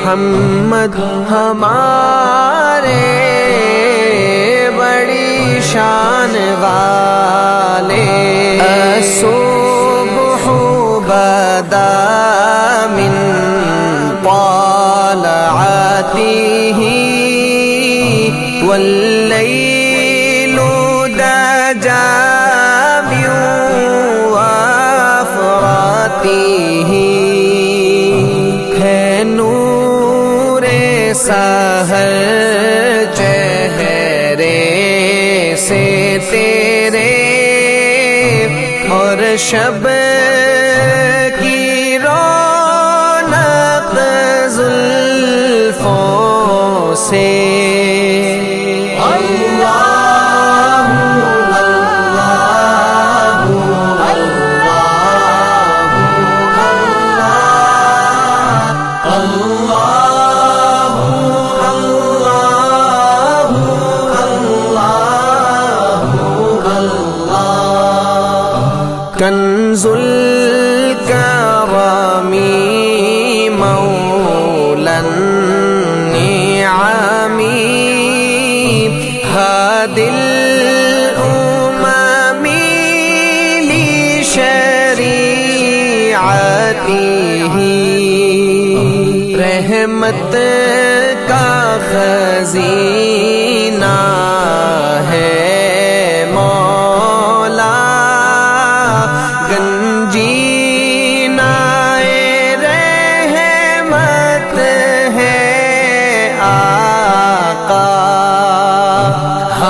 محمد ہمارے بڑی شان والے الصبح بدا من طلعته واللیل دجا من وفراته ہے نور سحر چہرے سے تیرے اور شب کی رونق زلفوں سے کنز الکرم مولا النعم ہادی الامم لشریعته رحمت کا خزینہ ہے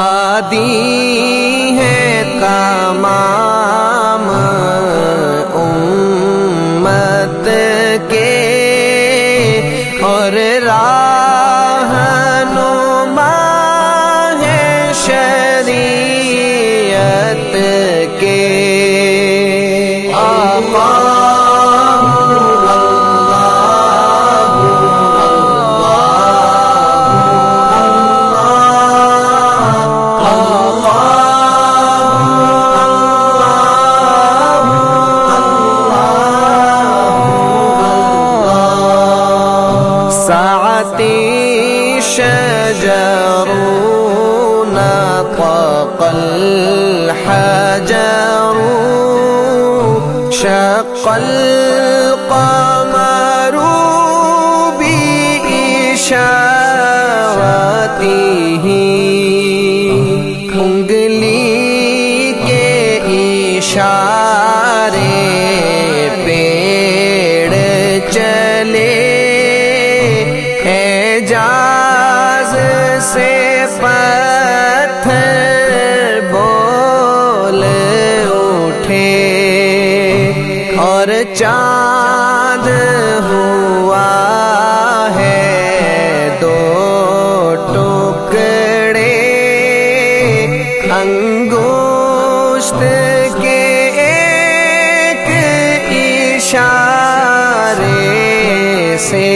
ہادی ہے تمام امت کے اور رہنما ہے شریعت کے شجر نطق الحجر شق القمر بإشارته انگلی کے اشارے پیڑ چلے اعجاز سے پتھر بول اٹھے اور چاند ہوا ہے دو ٹکڑے انگشت کے ایک اشارے سے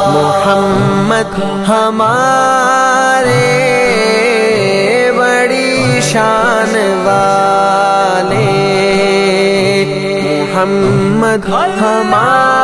محمد ہمارے بڑی شان والے محمد ہمارے